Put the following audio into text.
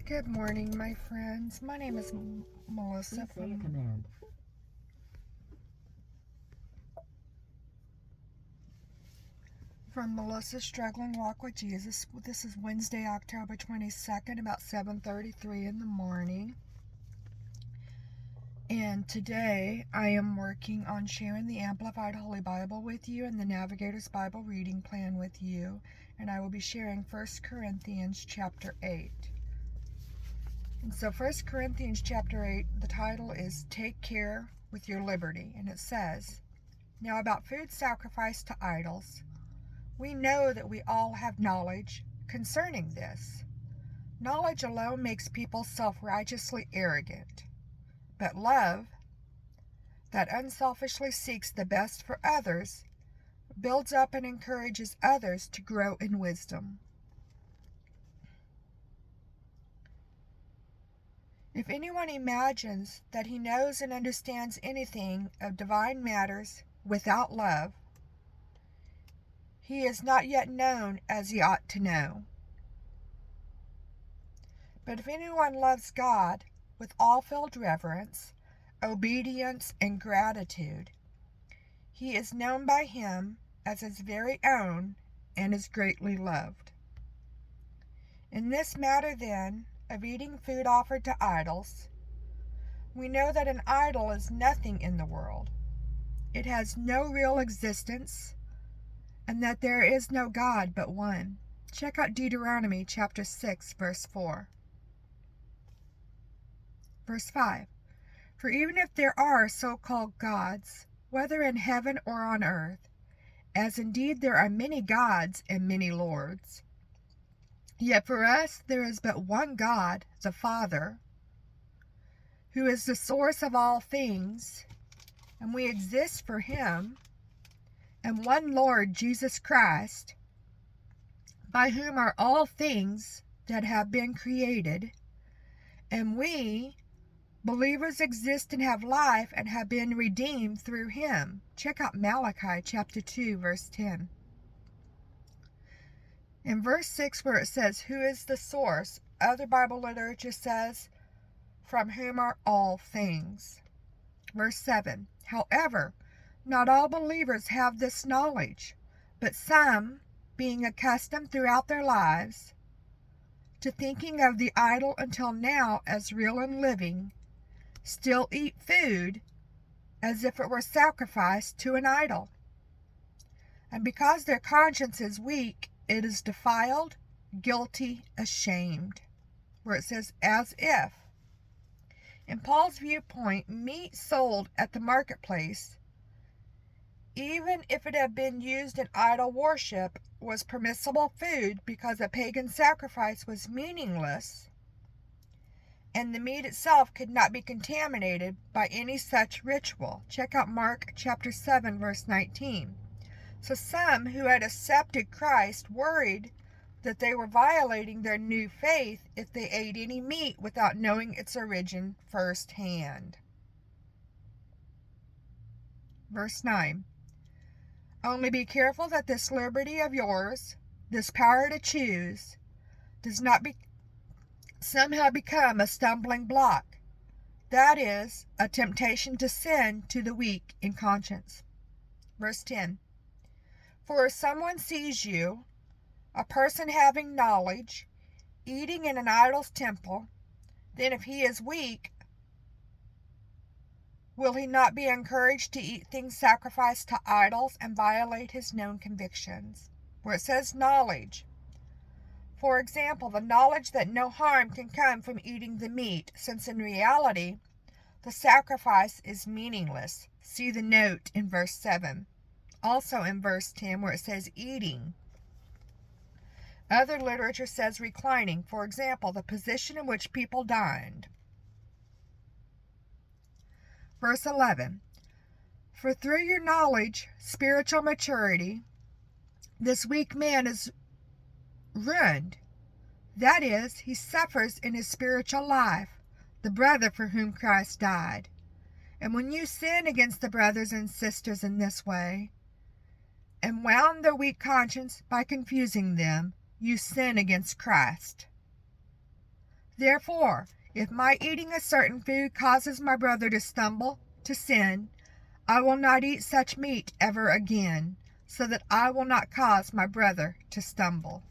Good morning, my friends. My name is Melissa from Melissa's Struggling Walk with Jesus. This is Wednesday, October 22nd, about 7:33 in the morning. And today I am working on sharing the Amplified Holy Bible with you and the Navigator's Bible reading plan with you. And I will be sharing 1 Corinthians chapter 8. And so 1 Corinthians chapter 8, the title is Take Care with Your Liberty. And it says, Now about food sacrificed to idols, we know that we all have knowledge concerning this. Knowledge alone makes people self-righteously arrogant. But love, that unselfishly seeks the best for others, builds up and encourages others to grow in wisdom. If anyone imagines that he knows and understands anything of divine matters without love, he is not yet known as he ought to know. But if anyone loves God with all filled reverence, obedience, and gratitude, he is known by him as his very own and is greatly loved. In this matter, then, of eating food offered to idols, we know that an idol is nothing in the world. It has no real existence, and that there is no God but one. Check out Deuteronomy chapter 6, verse 4. Verse 5. For even if there are so-called gods, whether in heaven or on earth, as indeed there are many gods and many lords, yet for us there is but one God, the Father, who is the source of all things, and we exist for him, and one Lord, Jesus Christ, by whom are all things that have been created, and we, believers, exist and have life and have been redeemed through him. Check out Malachi chapter 2, verse 10. In verse 6, where it says, who is the source, other Bible literature says, from whom are all things. Verse 7, however, not all believers have this knowledge, but some, being accustomed throughout their lives to thinking of the idol until now as real and living, still eat food as if it were sacrificed to an idol. And because their conscience is weak, it is defiled, guilty, ashamed. Where it says, as if. In Paul's viewpoint, meat sold at the marketplace, even if it had been used in idol worship, was permissible food because a pagan sacrifice was meaningless, and the meat itself could not be contaminated by any such ritual. Check out Mark chapter 7, verse 19. So some who had accepted Christ worried that they were violating their new faith if they ate any meat without knowing its origin firsthand. Verse 9. Only be careful that this liberty of yours, this power to choose, does not somehow become a stumbling block. That is, a temptation to sin to the weak in conscience. Verse 10. For if someone sees you, a person having knowledge, eating in an idol's temple, then if he is weak, will he not be encouraged to eat things sacrificed to idols and violate his known convictions? Where it says knowledge. For example, the knowledge that no harm can come from eating the meat, since in reality, the sacrifice is meaningless. See the note in verse 7. Also in verse 10, where it says eating. Other literature says reclining. For example, the position in which people dined. Verse 11. For through your knowledge, spiritual maturity, this weak man is ruined. That is, he suffers in his spiritual life, the brother for whom Christ died. And when you sin against the brothers and sisters in this way, and wound their weak conscience by confusing them, you sin against Christ. Therefore, if my eating a certain food causes my brother to stumble, to sin, I will not eat such meat ever again, so that I will not cause my brother to stumble.